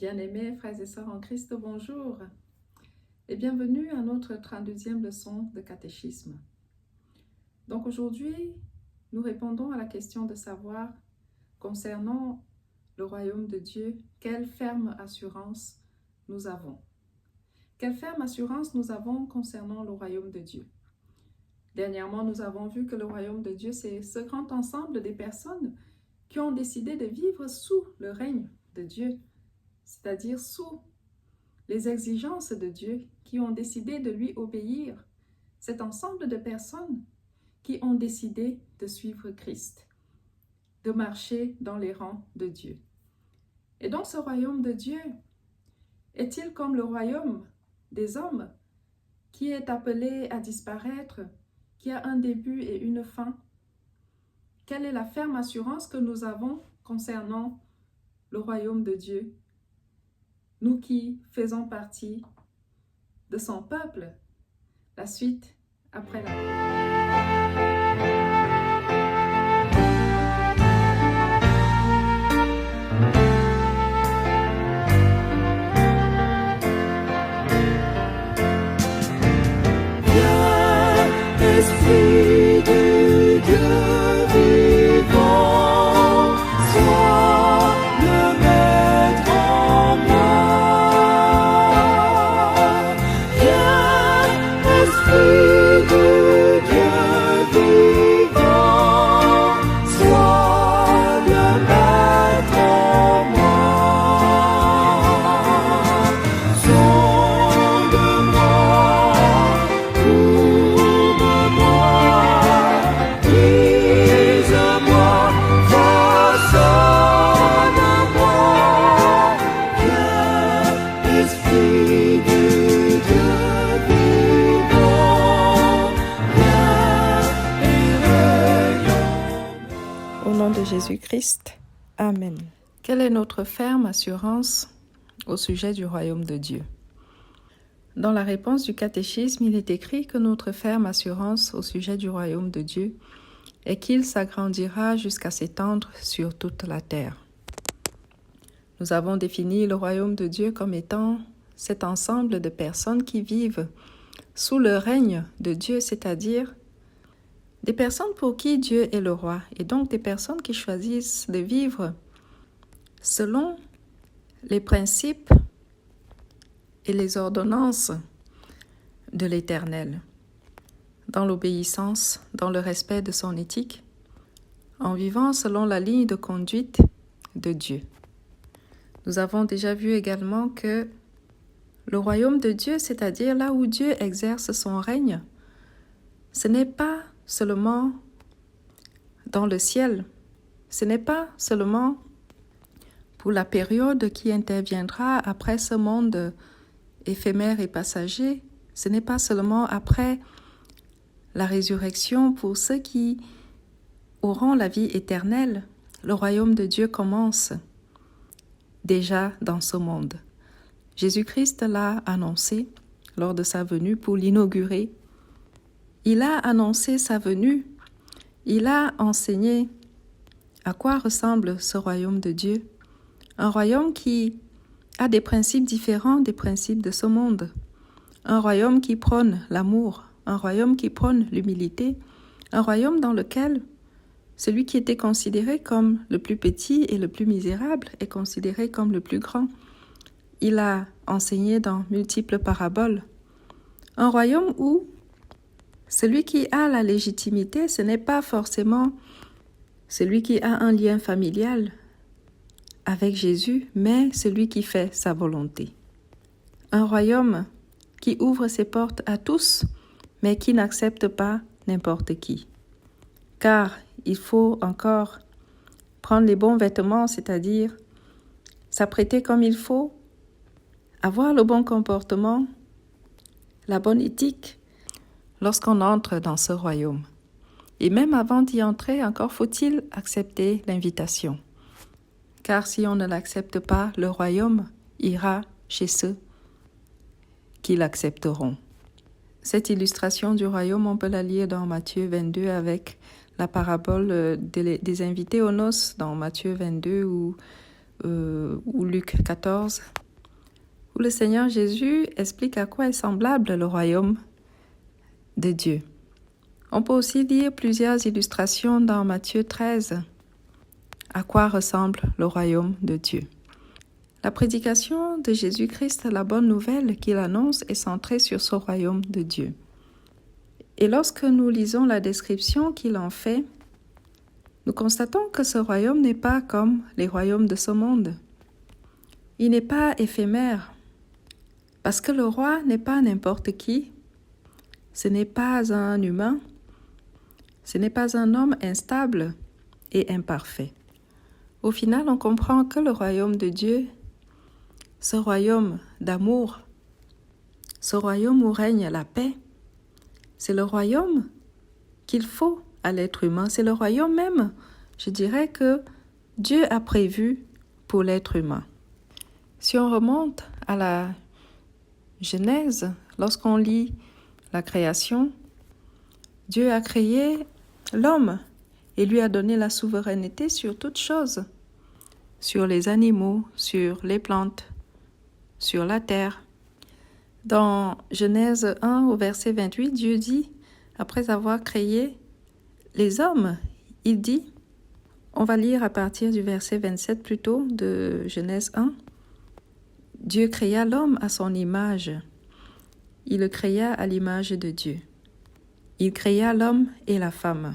Bien-aimés frères et sœurs en Christ, bonjour et bienvenue à notre 32e leçon de catéchisme. Donc aujourd'hui, nous répondons à la question de savoir, concernant le royaume de Dieu, quelle ferme assurance nous avons. Quelle ferme assurance nous avons concernant le royaume de Dieu. Dernièrement, nous avons vu que le royaume de Dieu, c'est ce grand ensemble des personnes qui ont décidé de vivre sous le règne de Dieu, c'est-à-dire sous les exigences de Dieu, qui ont décidé de lui obéir. Cet ensemble de personnes qui ont décidé de suivre Christ, de marcher dans les rangs de Dieu. Et donc ce royaume de Dieu est-il comme le royaume des hommes qui est appelé à disparaître, qui a un début et une fin? Quelle est la ferme assurance que nous avons concernant le royaume de Dieu, nous qui faisons partie de son peuple? La suite après la... Esprit de Dieu vivant, sois le maître en moi. Viens, Esprit de Dieu vivant, sois le maître en moi. Sonde-moi, Jésus-Christ. Amen. Quelle est notre ferme assurance au sujet du royaume de Dieu? Dans la réponse du catéchisme, il est écrit que notre ferme assurance au sujet du royaume de Dieu est qu'il s'agrandira jusqu'à s'étendre sur toute la terre. Nous avons défini le royaume de Dieu comme étant cet ensemble de personnes qui vivent sous le règne de Dieu, c'est-à-dire des personnes pour qui Dieu est le roi, et donc des personnes qui choisissent de vivre selon les principes et les ordonnances de l'Éternel, dans l'obéissance, dans le respect de son éthique, en vivant selon la ligne de conduite de Dieu. Nous avons déjà vu également que le royaume de Dieu, c'est-à-dire là où Dieu exerce son règne, ce n'est pas seulement dans le ciel, ce n'est pas seulement pour la période qui interviendra après ce monde éphémère et passager, ce n'est pas seulement après la résurrection pour ceux qui auront la vie éternelle. Le royaume de Dieu commence déjà dans ce monde. Jésus-Christ l'a annoncé lors de sa venue pour l'inaugurer. Il a annoncé sa venue, il a enseigné à quoi ressemble ce royaume de Dieu, un royaume qui a des principes différents des principes de ce monde, un royaume qui prône l'amour, un royaume qui prône l'humilité, un royaume dans lequel celui qui était considéré comme le plus petit et le plus misérable est considéré comme le plus grand. Il a enseigné dans multiples paraboles, un royaume où celui qui a la légitimité, ce n'est pas forcément celui qui a un lien familial avec Jésus, mais celui qui fait sa volonté. Un royaume qui ouvre ses portes à tous, mais qui n'accepte pas n'importe qui. Car il faut encore prendre les bons vêtements, c'est-à-dire s'apprêter comme il faut, avoir le bon comportement, la bonne éthique, lorsqu'on entre dans ce royaume. Et même avant d'y entrer, encore faut-il accepter l'invitation. Car si on ne l'accepte pas, le royaume ira chez ceux qui l'accepteront. Cette illustration du royaume, on peut la lire dans Matthieu 22 avec la parabole des invités aux noces dans Matthieu 22 où ou Luc 14, où le Seigneur Jésus explique à quoi est semblable le royaume de Dieu. On peut aussi lire plusieurs illustrations dans Matthieu 13, à quoi ressemble le royaume de Dieu. La prédication de Jésus-Christ, la bonne nouvelle qu'il annonce, est centrée sur ce royaume de Dieu. Et lorsque nous lisons la description qu'il en fait, nous constatons que ce royaume n'est pas comme les royaumes de ce monde. Il n'est pas éphémère, parce que le roi n'est pas n'importe qui, ce n'est pas un humain, ce n'est pas un homme instable et imparfait. Au final, on comprend que le royaume de Dieu, ce royaume d'amour, ce royaume où règne la paix, c'est le royaume qu'il faut à l'être humain. C'est le royaume même, je dirais, que Dieu a prévu pour l'être humain. Si on remonte à la Genèse, lorsqu'on lit la création, Dieu a créé l'homme et lui a donné la souveraineté sur toutes choses, sur les animaux, sur les plantes, sur la terre. Dans Genèse 1 au verset 28, Dieu dit, après avoir créé les hommes, il dit, on va lire à partir du verset 27 plutôt de Genèse 1, Dieu créa l'homme à son image. Il le créa à l'image de Dieu. Il créa l'homme et la femme.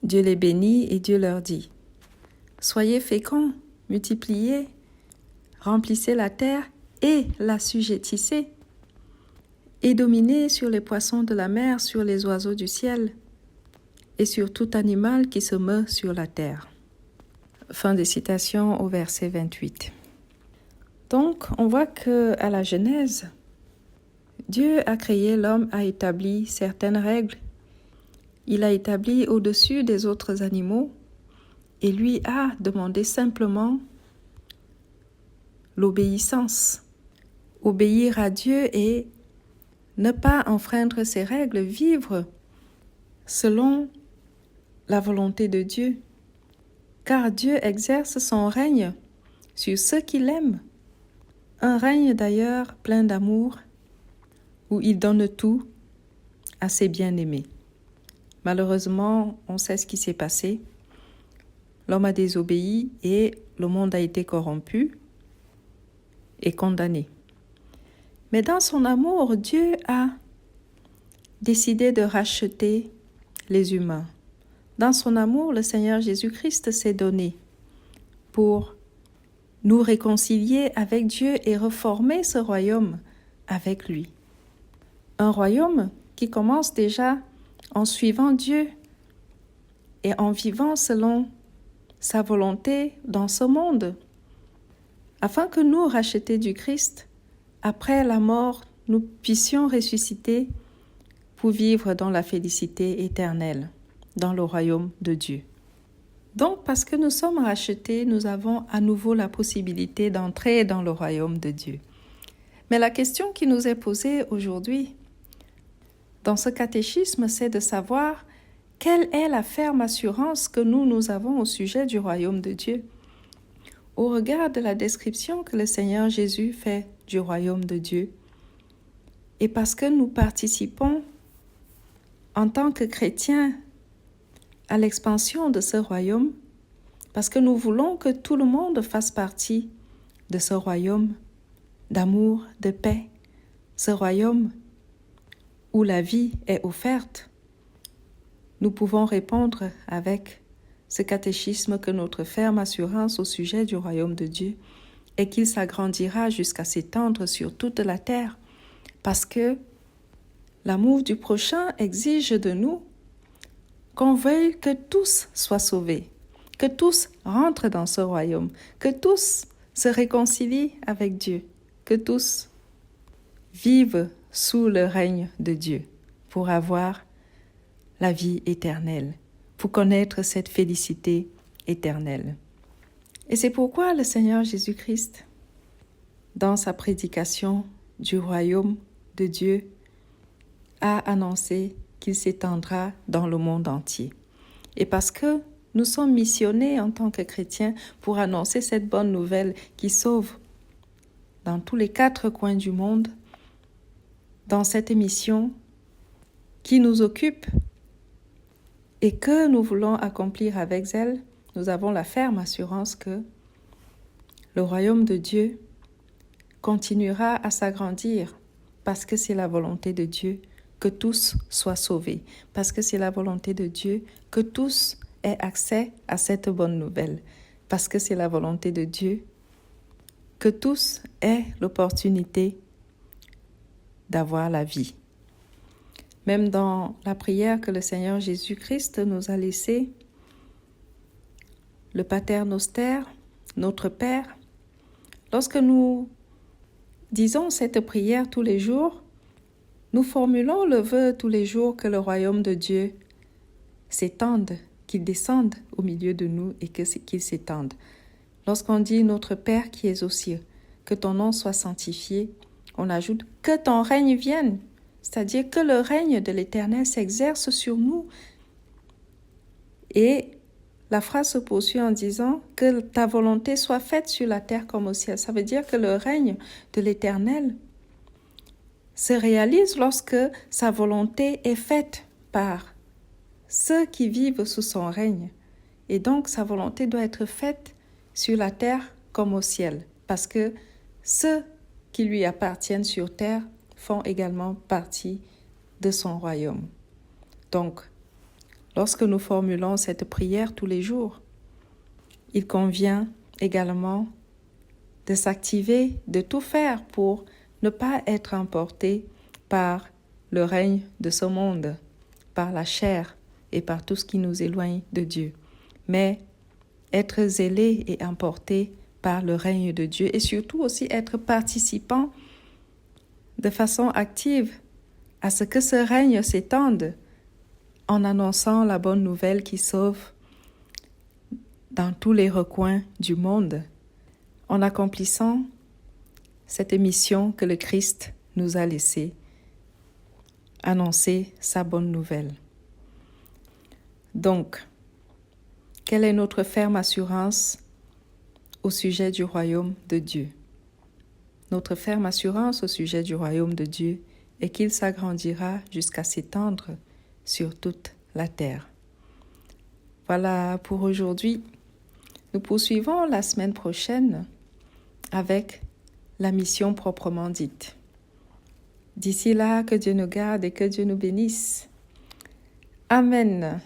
Dieu les bénit et Dieu leur dit, soyez féconds, multipliez, remplissez la terre et l'assujettissez, et dominez sur les poissons de la mer, sur les oiseaux du ciel, et sur tout animal qui se meut sur la terre. Fin de citation au verset 28. Donc, on voit qu'à la Genèse, Dieu a créé l'homme, a établi certaines règles. Il a établi au-dessus des autres animaux et lui a demandé simplement l'obéissance. Obéir à Dieu et ne pas enfreindre ses règles, vivre selon la volonté de Dieu. Car Dieu exerce son règne sur ceux qu'il aime. Un règne d'ailleurs plein d'amour, où il donne tout à ses bien-aimés. Malheureusement, on sait ce qui s'est passé. L'homme a désobéi et le monde a été corrompu et condamné. Mais dans son amour, Dieu a décidé de racheter les humains. Dans son amour, le Seigneur Jésus-Christ s'est donné pour nous réconcilier avec Dieu et reformer ce royaume avec lui. Un royaume qui commence déjà en suivant Dieu et en vivant selon sa volonté dans ce monde, afin que nous, rachetés du Christ, après la mort, nous puissions ressusciter pour vivre dans la félicité éternelle, dans le royaume de Dieu. Donc, parce que nous sommes rachetés, nous avons à nouveau la possibilité d'entrer dans le royaume de Dieu. Mais la question qui nous est posée aujourd'hui, dans ce catéchisme, c'est de savoir quelle est la ferme assurance que nous avons au sujet du royaume de Dieu. Au regard de la description que le Seigneur Jésus fait du royaume de Dieu, et parce que nous participons en tant que chrétiens à l'expansion de ce royaume, parce que nous voulons que tout le monde fasse partie de ce royaume d'amour, de paix, ce royaume où la vie est offerte, nous pouvons répondre avec ce catéchisme que notre ferme assurance au sujet du royaume de Dieu est qu'il s'agrandira jusqu'à s'étendre sur toute la terre, parce que l'amour du prochain exige de nous qu'on veuille que tous soient sauvés, que tous rentrent dans ce royaume, que tous se réconcilient avec Dieu, que tous vivent sous le règne de Dieu pour avoir la vie éternelle, pour connaître cette félicité éternelle. Et c'est pourquoi le Seigneur Jésus-Christ, dans sa prédication du royaume de Dieu, a annoncé qu'il s'étendra dans le monde entier. Et parce que nous sommes missionnés en tant que chrétiens pour annoncer cette bonne nouvelle qui sauve dans tous les 4 coins du monde, dans cette mission qui nous occupe et que nous voulons accomplir avec zèle. Nous avons la ferme assurance que le royaume de Dieu continuera à s'agrandir parce que c'est la volonté de Dieu que tous soient sauvés, parce que c'est la volonté de Dieu que tous aient accès à cette bonne nouvelle, parce que c'est la volonté de Dieu que tous aient l'opportunité d'avoir la vie. Même dans la prière que le Seigneur Jésus-Christ nous a laissée, le Pater Noster, notre Père, lorsque nous disons cette prière tous les jours, nous formulons le vœu tous les jours que le royaume de Dieu s'étende, qu'il descende au milieu de nous et qu'il s'étende. Lorsqu'on dit notre Père qui es aux cieux, que ton nom soit sanctifié, on ajoute que ton règne vienne, c'est-à-dire que le règne de l'Éternel s'exerce sur nous. Et la phrase se poursuit en disant que ta volonté soit faite sur la terre comme au ciel. Ça veut dire que le règne de l'Éternel se réalise lorsque sa volonté est faite par ceux qui vivent sous son règne. Et donc sa volonté doit être faite sur la terre comme au ciel, parce que ceux qui lui appartiennent sur terre font également partie de son royaume. Donc, lorsque nous formulons cette prière tous les jours, il convient également de s'activer, de tout faire pour ne pas être emporté par le règne de ce monde, par la chair et par tout ce qui nous éloigne de Dieu, mais être zélé et emporté par le règne de Dieu et surtout aussi être participant de façon active à ce que ce règne s'étende en annonçant la bonne nouvelle qui sauve dans tous les recoins du monde, en accomplissant cette mission que le Christ nous a laissée, annoncer sa bonne nouvelle. Donc, quelle est notre ferme assurance au sujet du royaume de Dieu? Notre ferme assurance au sujet du royaume de Dieu est qu'il s'agrandira jusqu'à s'étendre sur toute la terre. Voilà pour aujourd'hui. Nous poursuivons la semaine prochaine avec la mission proprement dite. D'ici là, que Dieu nous garde et que Dieu nous bénisse. Amen.